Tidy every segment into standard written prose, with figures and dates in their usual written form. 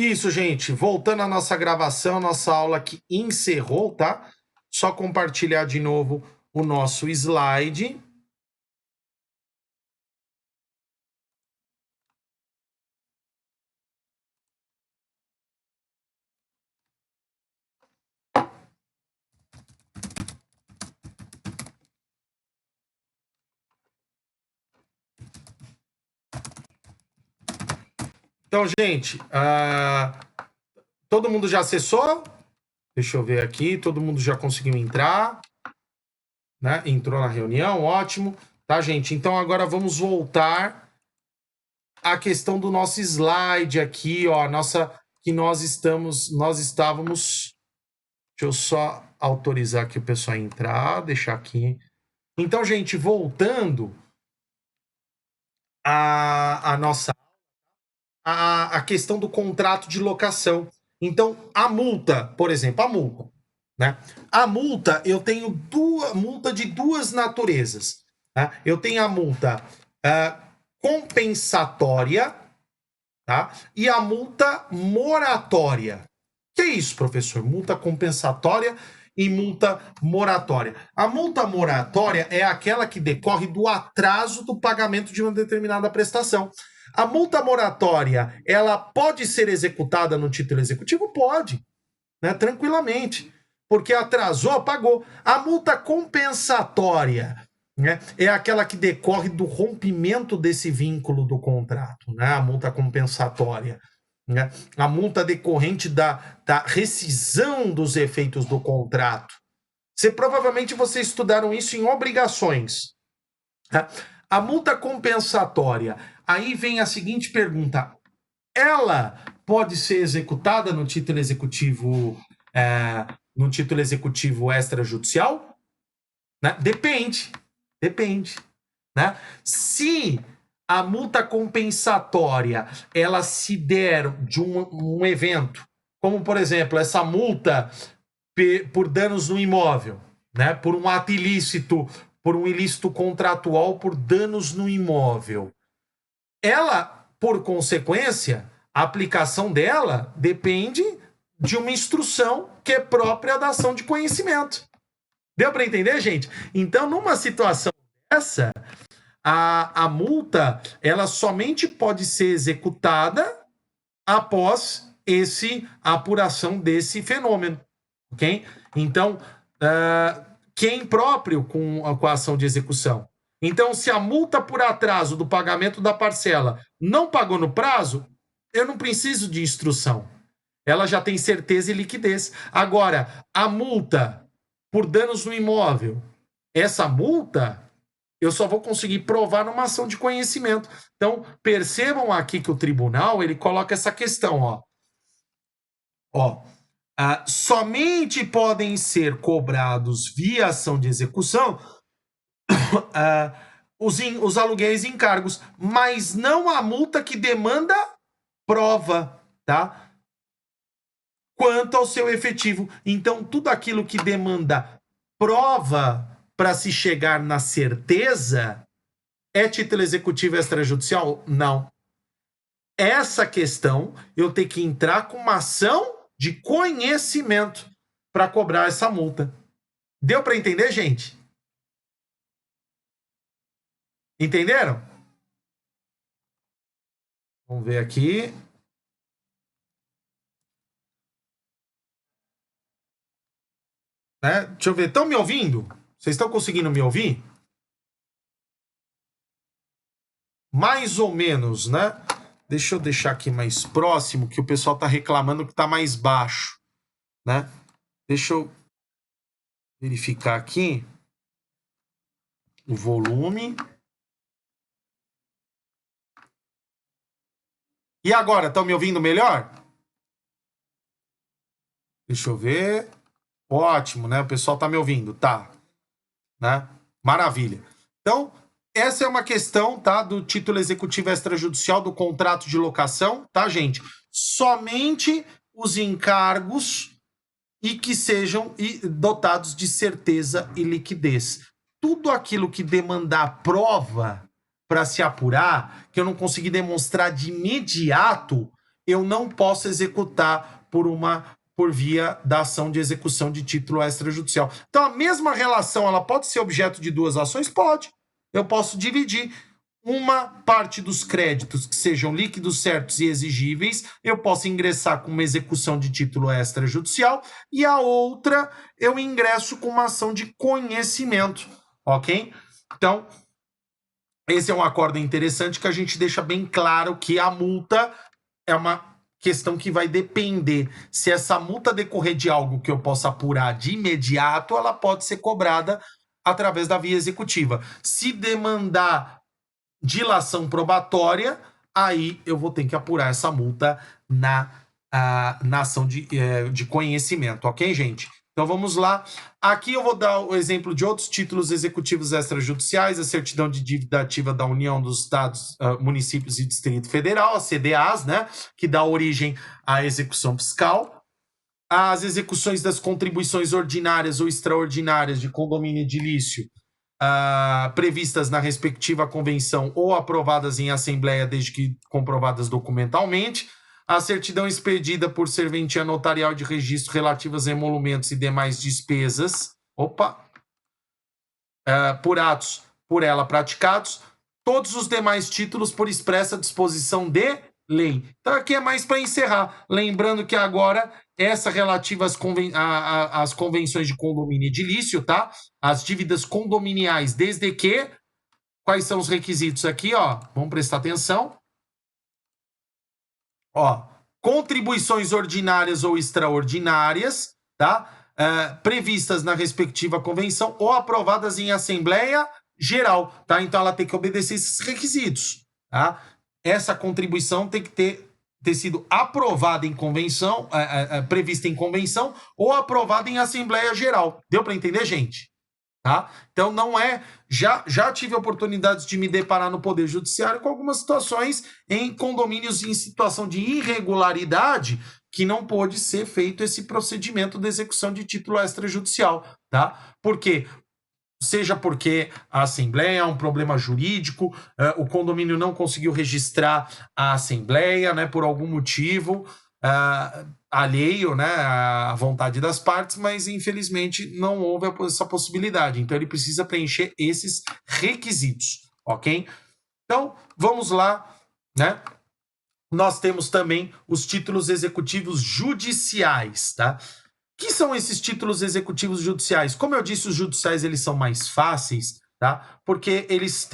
Isso, gente. Voltando à nossa gravação, nossa aula que encerrou, tá? Só compartilhar de novo o nosso slide. Então, gente, todo mundo já acessou? Deixa eu ver aqui. Todo mundo já conseguiu entrar, né? Entrou na reunião, ótimo. Tá, gente? Então, agora vamos voltar à questão do nosso slide aqui, ó. Que nós estávamos. Deixa eu só autorizar aqui o pessoal a entrar, deixar aqui. Então, gente, voltando a nossa a questão do contrato de locação. Então, a multa, por exemplo, a multa, né? A multa, eu tenho multa de duas naturezas. Tá? Eu tenho a multa compensatória, tá? E a multa moratória. Que é isso, professor? Multa compensatória e multa moratória. A multa moratória é aquela que decorre do atraso do pagamento de uma determinada prestação. A multa moratória, ela pode ser executada no título executivo? Pode, né? Tranquilamente, porque atrasou, pagou. A multa compensatória, né, é aquela que decorre do rompimento desse vínculo do contrato, né? A multa compensatória. Né? A multa decorrente da rescisão dos efeitos do contrato. Provavelmente vocês estudaram isso em obrigações. Tá? A multa compensatória, aí vem a seguinte pergunta: ela pode ser executada no título executivo extrajudicial? Né? Depende. Né? Se a multa compensatória ela se der de um evento, como por exemplo essa multa por danos no imóvel, né? Por um ato ilícito, por um ilícito contratual por danos no imóvel, ela, por consequência, a aplicação dela depende de uma instrução que é própria da ação de conhecimento. Deu para entender, gente? Então, numa situação dessa, a multa ela somente pode ser executada após a apuração desse fenômeno, ok? Então, quem próprio com a ação de execução? Então, se a multa por atraso do pagamento da parcela não pagou no prazo, eu não preciso de instrução. Ela já tem certeza e liquidez. Agora, a multa por danos no imóvel, essa multa eu só vou conseguir provar numa ação de conhecimento. Então, percebam aqui que o tribunal ele coloca essa questão, somente podem ser cobrados via ação de execução os aluguéis e encargos, mas não a multa que demanda prova, tá? Quanto ao seu efetivo. Então, tudo aquilo que demanda prova para se chegar na certeza é título executivo extrajudicial? Não. Essa questão eu tenho que entrar com uma ação de conhecimento para cobrar essa multa. Deu para entender, gente? Entenderam? Vamos ver aqui. Né? Deixa eu ver. Estão me ouvindo? Vocês estão conseguindo me ouvir? Mais ou menos, né? Deixa eu deixar aqui mais próximo, que o pessoal está reclamando que está mais baixo, né? Deixa eu verificar aqui o volume. E agora, estão me ouvindo melhor? Deixa eu ver. Ótimo, né? O pessoal está me ouvindo, tá? Né? Maravilha. Então, essa é uma questão, tá? Do título executivo extrajudicial do contrato de locação, tá, gente? Somente os encargos e que sejam dotados de certeza e liquidez. Tudo aquilo que demandar prova para se apurar, que eu não consegui demonstrar de imediato, eu não posso executar por via da ação de execução de título extrajudicial. Então, a mesma relação, ela pode ser objeto de duas ações? Pode. Eu posso dividir uma parte dos créditos que sejam líquidos, certos e exigíveis, eu posso ingressar com uma execução de título extrajudicial, e a outra eu ingresso com uma ação de conhecimento, ok? Então, esse é um acordo interessante que a gente deixa bem claro que a multa é uma questão que vai depender. Se essa multa decorrer de algo que eu possa apurar de imediato, ela pode ser cobrada através da via executiva. Se demandar dilação probatória, aí eu vou ter que apurar essa multa na ação de conhecimento, ok, gente? Então vamos lá. Aqui eu vou dar o exemplo de outros títulos executivos extrajudiciais: a certidão de dívida ativa da União dos Estados, Municípios e Distrito Federal, a CDAs, né, que dá origem à execução fiscal. As execuções das contribuições ordinárias ou extraordinárias de condomínio edilício, previstas na respectiva convenção ou aprovadas em assembleia, desde que comprovadas documentalmente. A certidão expedida por serventia notarial de registro relativas a emolumentos e demais despesas, por atos por ela praticados. Todos os demais títulos por expressa disposição de lei. Então aqui é mais para encerrar. Lembrando que agora essa relativa às convenções de condomínio edilício, tá? As dívidas condominiais, desde que... Quais são os requisitos aqui, ó? Vamos prestar atenção. Ó, contribuições ordinárias ou extraordinárias, tá? Previstas na respectiva convenção ou aprovadas em assembleia geral, tá? Então ela tem que obedecer esses requisitos, tá? Essa contribuição tem que ter sido aprovada em convenção, prevista em convenção ou aprovada em assembleia geral. Deu para entender, gente? Tá? Então não é... Já tive oportunidades de me deparar no Poder Judiciário com algumas situações em condomínios em situação de irregularidade que não pôde ser feito esse procedimento de execução de título extrajudicial, tá? Por quê? Seja porque a Assembleia é um problema jurídico, o condomínio não conseguiu registrar a Assembleia, né, por algum motivo alheio, né, à vontade das partes, mas infelizmente não houve essa possibilidade. Então ele precisa preencher esses requisitos, ok? Então vamos lá, né? Nós temos também os títulos executivos judiciais, tá? Que são esses títulos executivos judiciais? Como eu disse, os judiciais eles são mais fáceis, tá? Porque eles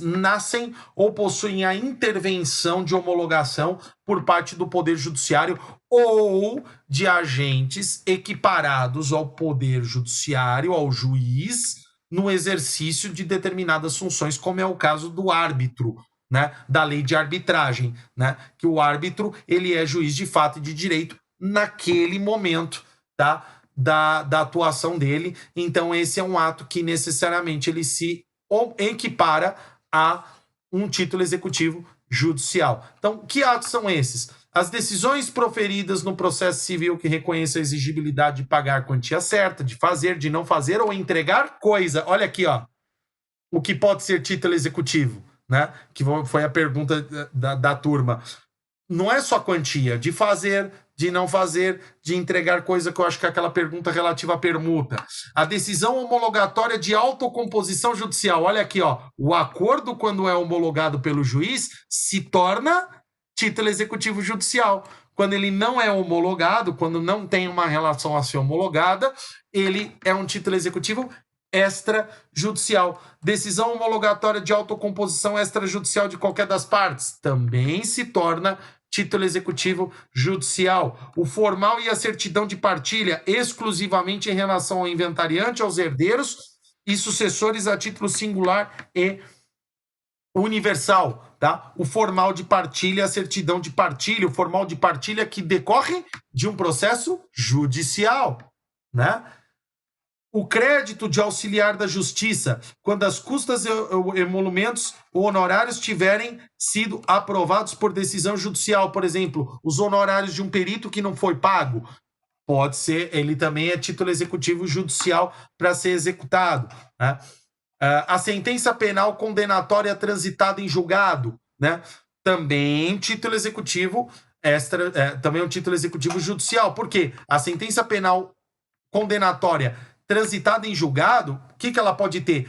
nascem ou possuem a intervenção de homologação por parte do Poder Judiciário ou de agentes equiparados ao Poder Judiciário, ao juiz, no exercício de determinadas funções, como é o caso do árbitro, né? Da lei de arbitragem, né? Que o árbitro ele é juiz de fato e de direito naquele momento, tá? Da atuação dele. Então esse é um ato que necessariamente ele se equipara a um título executivo judicial. Então, que atos são esses? As decisões proferidas no processo civil que reconheçam a exigibilidade de pagar a quantia certa, de fazer, de não fazer ou entregar coisa. Olha aqui, ó. O que pode ser título executivo, né? Que foi a pergunta da turma. Não é só quantia, de fazer, de não fazer, de entregar coisa, que eu acho que é aquela pergunta relativa à permuta. A decisão homologatória de autocomposição judicial. Olha aqui, ó. O acordo, quando é homologado pelo juiz, se torna título executivo judicial. Quando ele não é homologado, quando não tem uma relação a ser homologada, ele é um título executivo extrajudicial. Decisão homologatória de autocomposição extrajudicial de qualquer das partes também se torna título executivo judicial. O formal e a certidão de partilha exclusivamente em relação ao inventariante, aos herdeiros e sucessores a título singular e universal, tá? O formal de partilha, a certidão de partilha, o formal de partilha que decorre de um processo judicial, né? O crédito de auxiliar da justiça, quando as custas e emolumentos ou honorários tiverem sido aprovados por decisão judicial. Por exemplo, os honorários de um perito que não foi pago, pode ser, ele também é título executivo judicial para ser executado, né? A sentença penal condenatória transitada em julgado, né? também título executivo também é um título executivo judicial. Por quê? A sentença penal condenatória transitada em julgado, o que ela pode ter?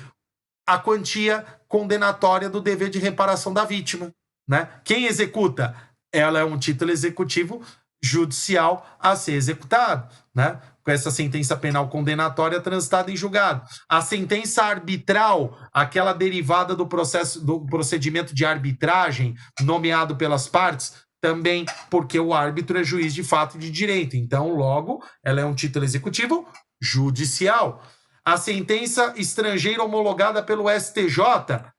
A quantia condenatória do dever de reparação da vítima, né? Quem executa? Ela é um título executivo judicial a ser executado, né? Com essa sentença penal condenatória transitada em julgado. A sentença arbitral, aquela derivada do procedimento de arbitragem nomeado pelas partes, também porque o árbitro é juiz de fato e de direito. Então, logo, ela é um título executivo judicial. A sentença estrangeira homologada pelo STJ,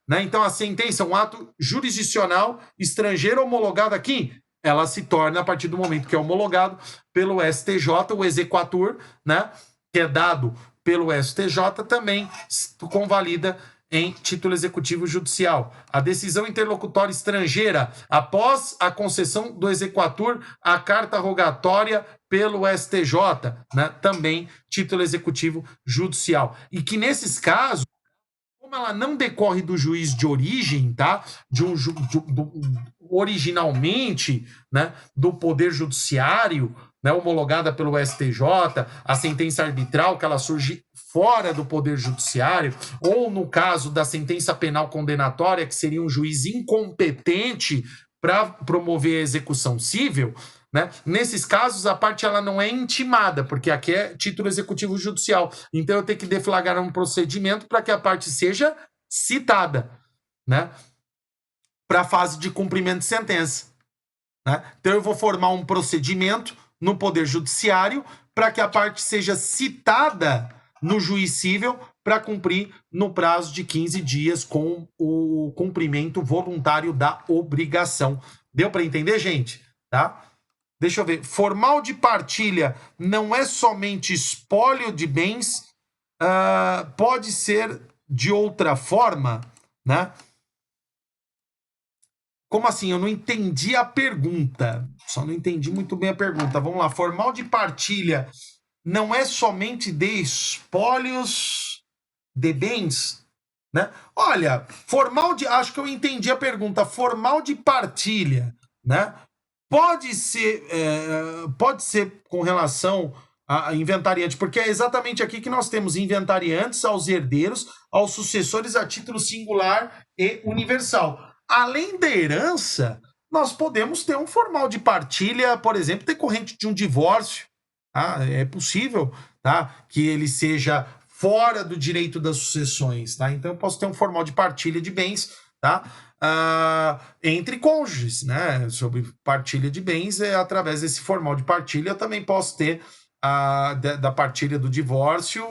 né? Então, a sentença é um ato jurisdicional estrangeiro homologado aqui, ela se torna, a partir do momento que é homologado pelo STJ, o exequatur, né? Que é dado pelo STJ, também convalida em título executivo judicial. A decisão interlocutória estrangeira, após a concessão do exequatur, a carta rogatória pelo STJ, né? Também título executivo judicial. E que nesses casos, como ela não decorre do juiz de origem, tá? Originalmente, né? Do Poder Judiciário, né? Homologada pelo STJ, a sentença arbitral, que ela surge fora do Poder Judiciário, ou no caso da sentença penal condenatória, que seria um juiz incompetente para promover a execução civil, né? Nesses casos, a parte ela não é intimada, porque aqui é título executivo judicial. Então, eu tenho que deflagrar um procedimento para que a parte seja citada, né? Para a fase de cumprimento de sentença, né? Então, eu vou formar um procedimento no Poder Judiciário para que a parte seja citada no juiz cível para cumprir no prazo de 15 dias com o cumprimento voluntário da obrigação. Deu para entender, gente? Tá? Deixa eu ver. Formal de partilha não é somente espólio de bens, pode ser de outra forma, né? Como assim? Eu não entendi a pergunta. Só não entendi muito bem a pergunta. Vamos lá. Formal de partilha não é somente de espólios de bens, né? Olha, acho que eu entendi a pergunta. Formal de partilha, né? Pode ser com relação a inventariante, porque é exatamente aqui que nós temos inventariantes aos herdeiros, aos sucessores a título singular e universal. Além da herança, nós podemos ter um formal de partilha, por exemplo, decorrente de um divórcio. Tá? É possível, tá? Que ele seja fora do direito das sucessões. Tá? Então, eu posso ter um formal de partilha de bens, tá? Entre cônjuges, né? Sobre partilha de bens, através desse formal de partilha, eu também posso ter da partilha do divórcio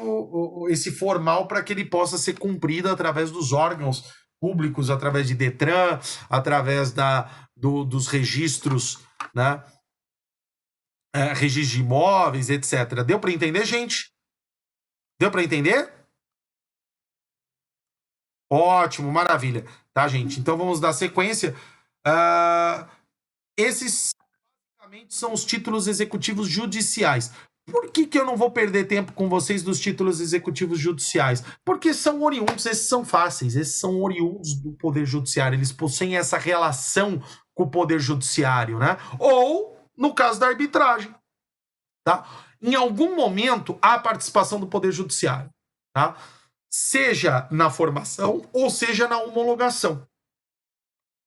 esse formal para que ele possa ser cumprido através dos órgãos públicos, através de Detran, através dos registros, né? Registro de imóveis, etc. Deu para entender, gente? Deu para entender? Ótimo, maravilha. Tá, gente? Então vamos dar sequência. Esses basicamente são os títulos executivos judiciais. Por que eu não vou perder tempo com vocês dos títulos executivos judiciais? Porque são oriundos, esses são fáceis, esses são oriundos do Poder Judiciário, eles possuem essa relação com o Poder Judiciário, né? Ou, no caso da arbitragem, tá? Em algum momento, há participação do Poder Judiciário, tá? Seja na formação ou seja na homologação.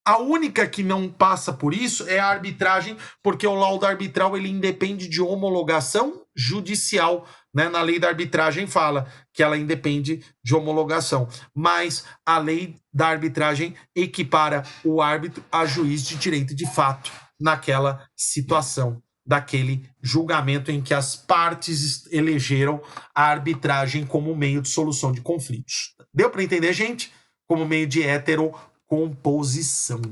A única que não passa por isso é a arbitragem, porque o laudo arbitral ele independe de homologação judicial, né? Na lei da arbitragem fala que ela independe de homologação, mas a lei da arbitragem equipara o árbitro a juiz de direito de fato naquela situação, daquele julgamento em que as partes elegeram a arbitragem como meio de solução de conflitos. Deu para entender, gente? Como meio de heterocomposição.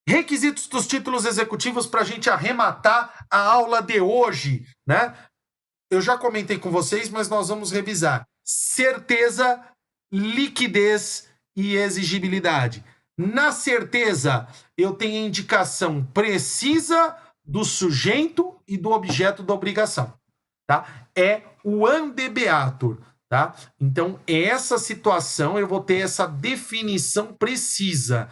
Requisitos dos títulos executivos para a gente arrematar a aula de hoje, né? Eu já comentei com vocês, mas nós vamos revisar. Certeza, liquidez e exigibilidade. Na certeza, eu tenho a indicação precisa do sujeito e do objeto da obrigação, tá? É o andebeatur, tá? Então, essa situação eu vou ter essa definição precisa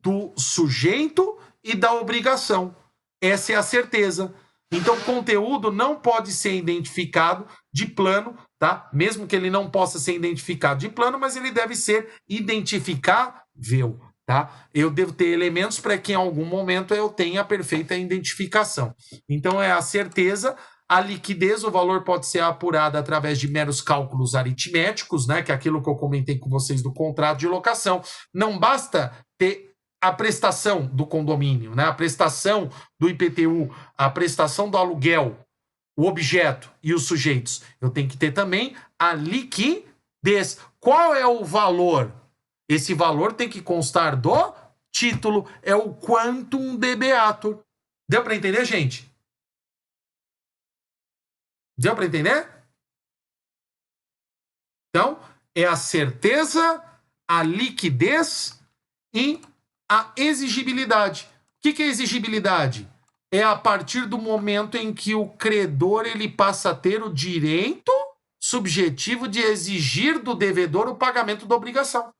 do sujeito e da obrigação. Essa é a certeza. Então, o conteúdo não pode ser identificado de plano, tá? Mesmo que ele não possa ser identificado de plano, mas ele deve ser identificável, tá? Eu devo ter elementos para que em algum momento eu tenha a perfeita identificação. Então, é a certeza. A liquidez, o valor pode ser apurado através de meros cálculos aritméticos, né? Que é aquilo que eu comentei com vocês do contrato de locação. Não basta ter a prestação do condomínio, né? A prestação do IPTU, a prestação do aluguel, o objeto e os sujeitos. Eu tenho que ter também a liquidez. Qual é o valor? Esse valor tem que constar do título, é o quantum de beatur. Deu para entender, gente? Deu para entender? Então, é a certeza, a liquidez e a exigibilidade. O que é exigibilidade? É a partir do momento em que o credor ele passa a ter o direito subjetivo de exigir do devedor o pagamento da obrigação.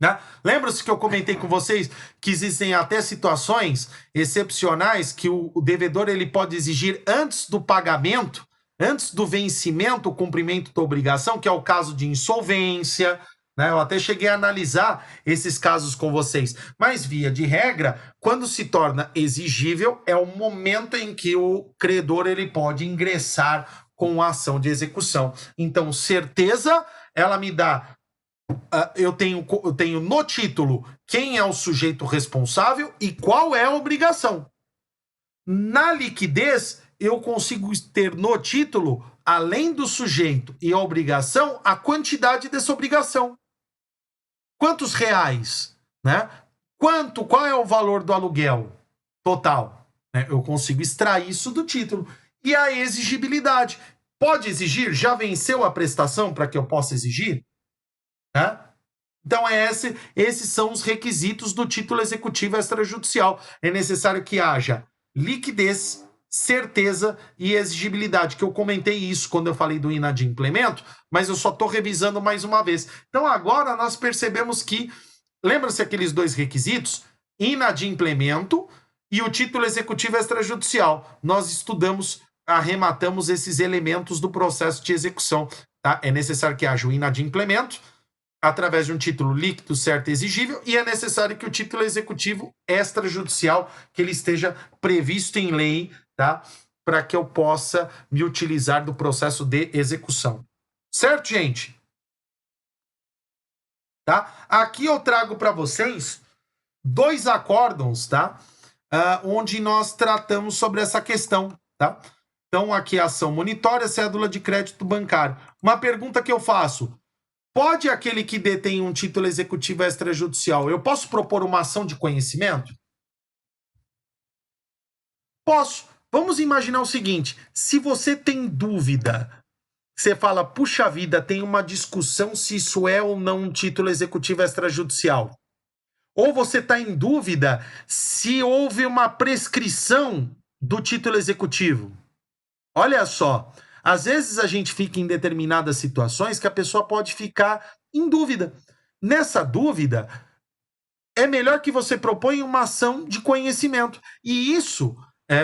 Né? Lembra-se que eu comentei com vocês que existem até situações excepcionais que o devedor ele pode exigir antes do pagamento, antes do vencimento, o cumprimento da obrigação, que é o caso de insolvência, né? Eu até cheguei a analisar esses casos com vocês. Mas, via de regra, quando se torna exigível, é o momento em que o credor ele pode ingressar com a ação de execução. Então, certeza, ela me dá... eu tenho no título quem é o sujeito responsável e qual é a obrigação. Na liquidez, eu consigo ter no título, além do sujeito e a obrigação, a quantidade dessa obrigação. Quantos reais? Né? Qual é o valor do aluguel total? Eu consigo extrair isso do título. E a exigibilidade. Pode exigir? Já venceu a prestação para que eu possa exigir? Né? Então, esses são os requisitos do título executivo extrajudicial. É necessário que haja liquidez, certeza e exigibilidade, que eu comentei isso quando eu falei do inadimplemento, mas eu só estou revisando mais uma vez. Então, agora nós percebemos que, lembra-se aqueles dois requisitos? Inadimplemento e o título executivo extrajudicial. Nós estudamos, arrematamos esses elementos do processo de execução. Tá? É necessário que haja o inadimplemento, através de um título líquido, certo e exigível, e é necessário que o título executivo extrajudicial, que ele esteja previsto em lei, tá? Para que eu possa me utilizar do processo de execução. Certo, gente? Tá? Aqui eu trago para vocês 2 acórdãos, tá? Onde nós tratamos sobre essa questão, tá? Então, aqui a ação monitória, cédula de crédito bancário. Uma pergunta que eu faço: pode aquele que detém um título executivo extrajudicial, eu posso propor uma ação de conhecimento? Posso. Vamos imaginar o seguinte: se você tem dúvida, você fala, puxa vida, tem uma discussão se isso é ou não um título executivo extrajudicial. Ou você está em dúvida se houve uma prescrição do título executivo. Olha só, às vezes a gente fica em determinadas situações que a pessoa pode ficar em dúvida. Nessa dúvida, é melhor que você proponha uma ação de conhecimento. E isso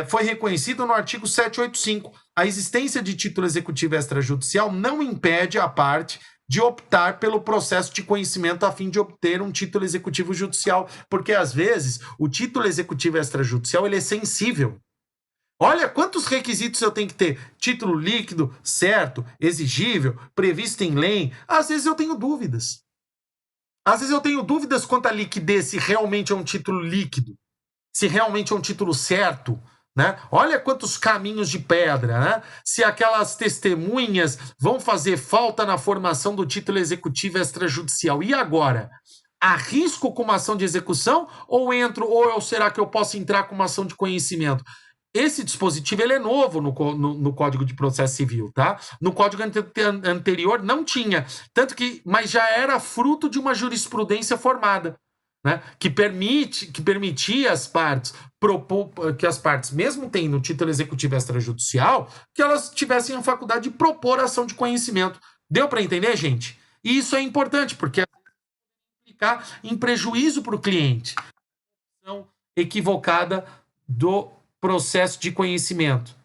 foi reconhecido no artigo 785. A existência de título executivo extrajudicial não impede a parte de optar pelo processo de conhecimento a fim de obter um título executivo judicial, porque às vezes o título executivo extrajudicial ele é sensível. Olha quantos requisitos eu tenho que ter: título líquido, certo, exigível, previsto em lei. Às vezes eu tenho dúvidas. Às vezes eu tenho dúvidas quanto à liquidez, se realmente é um título líquido, se realmente é um título certo. Né? Olha quantos caminhos de pedra, né? Se aquelas testemunhas vão fazer falta na formação do título executivo extrajudicial. E agora? Arrisco com uma ação de execução ou será que eu posso entrar com uma ação de conhecimento? Esse dispositivo ele é novo no Código de Processo Civil, tá? No Código anterior não tinha, mas já era fruto de uma jurisprudência formada. Né, que permitia às partes que as partes, mesmo tendo título executivo extrajudicial, que elas tivessem a faculdade de propor ação de conhecimento. Deu para entender, gente? E isso é importante, porque ficar em prejuízo para o cliente. equivocada do processo de conhecimento.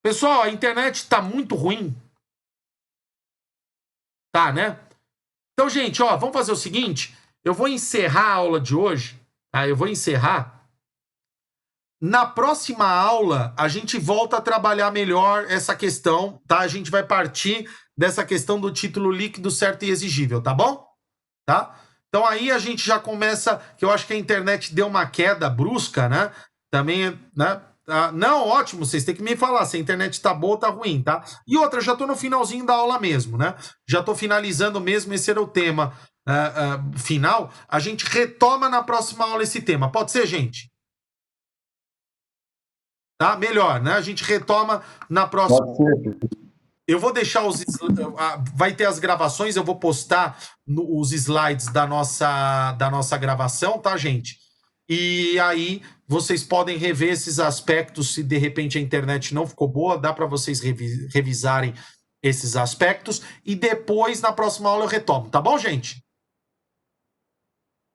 Pessoal, a internet está muito ruim. Tá, né? Então, gente, ó, vamos fazer o seguinte. Eu vou encerrar a aula de hoje. Tá? Eu vou encerrar. Na próxima aula, a gente volta a trabalhar melhor essa questão, tá? A gente vai partir dessa questão do título líquido certo e exigível, tá bom? Tá? Então aí a gente já começa, que eu acho que a internet deu uma queda brusca, né? Também, né? Não, ótimo, vocês têm que me falar se a internet tá boa ou tá ruim, tá? E outra, já tô no finalzinho da aula mesmo, né? Já tô finalizando mesmo, esse era o tema final. A gente retoma na próxima aula esse tema. Pode ser, gente? Tá? Melhor, né? A gente retoma na próxima. Pode ser. Eu vou deixar vai ter as gravações, eu vou postar os slides da nossa gravação, tá, gente? E aí vocês podem rever esses aspectos, se de repente a internet não ficou boa, dá para vocês revisarem esses aspectos e depois na próxima aula eu retomo, tá bom, gente?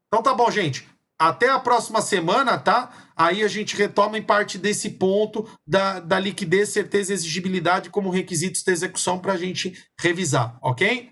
Então tá bom, gente. Até a próxima semana, tá? Aí a gente retoma em parte desse ponto da liquidez, certeza e exigibilidade como requisitos de execução para a gente revisar, ok?